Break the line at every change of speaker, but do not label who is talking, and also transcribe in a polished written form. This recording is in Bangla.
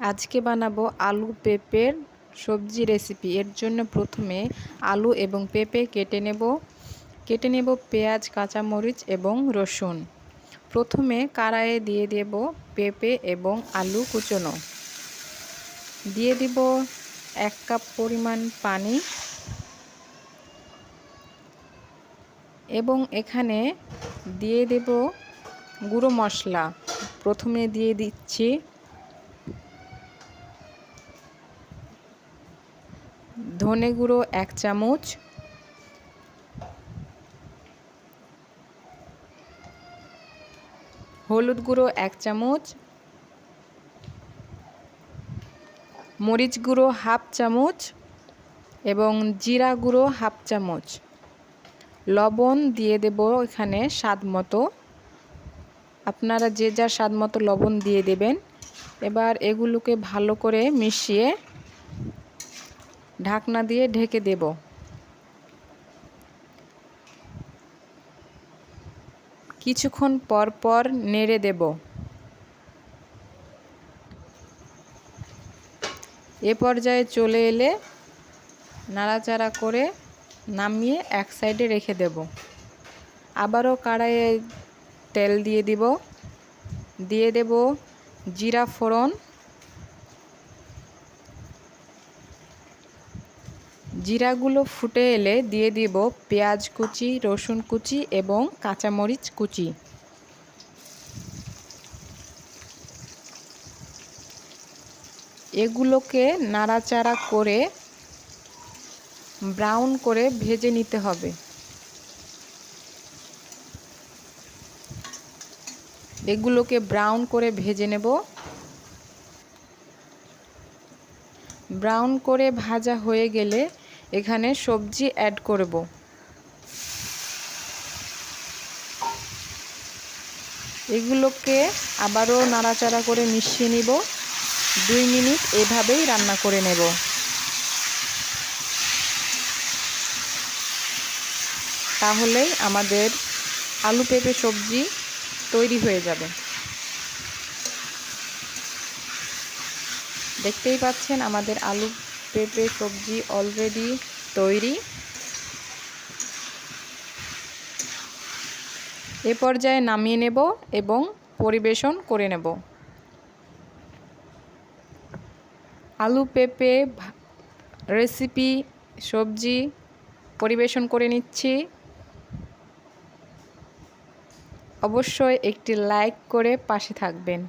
আজকে বানাবো আলু পেঁপের সবজি রেসিপি। এর জন্য প্রথমে আলু এবং পেঁপে কেটে নেব পেঁয়াজ, কাঁচামরিচ এবং রসুন। প্রথমে কড়াইয়ে দিয়ে দেব পেঁপে এবং আলু কুচনো। দিয়ে দিব 1 কাপ পরিমাণ পানি এবং এখানে দিয়ে দেব গুঁড়ো মশলা। প্রথমে দিয়ে দিচ্ছি ধনে গুঁড়ো 1 চামচ, হলুদ গুঁড়ো 1 চামচ, মরিচ গুঁড়ো 1/2 চামচ এবং জিরা গুঁড়ো 1/2 চামচ। লবণ দিয়ে দেব এখানে স্বাদ মতো। আপনারা যে যার স্বাদ মতো লবণ দিয়ে দেবেন। এবার এগুলোকে ভালো করে মিশিয়ে ঢাকনা দিয়ে ঢেকে দেব। কিছুক্ষণ পর পর নেড়ে দেব। এ পর্যায়ে চলে এলে নাড়াচাড়া করে নামিয়ে এক সাইডে রেখে দেব। আবারও কড়াইয়ে তেল দিয়ে দেব জিরা ফোড়ন। জিরাগুলো ফুটে এলে দিয়ে দিব পেঁয়াজ কুচি, রসুন কুচি এবং কাঁচামরিচ কুচি। এগুলোকে নাড়াচাড়া করে ব্রাউন করে ভেজে নিতে হবে। এগুলোকে ব্রাউন করে ভেজে নেব। ব্রাউন করে ভাজা হয়ে গেলে এখানে সবজি অ্যাড করব। এগুলোকে আবারও নাড়াচাড়া করে মিশিয়ে নিব। 2 মিনিট এভাবেই রান্না করে নেব। তাহলেই আমাদের আলু পেঁপে সবজি তৈরি হয়ে যাবে। দেখতেই পাচ্ছেন আমাদের আলু পেঁপে সবজি অলরেডি তৈরি। এ পর্যায়ে নামিয়ে নেব এবং পরিবেশন করে নেব। আলু পেঁপে রেসিপি সবজি পরিবেশন করে নিচ্ছি। অবশ্যই একটি লাইক করে পাশে থাকবেন।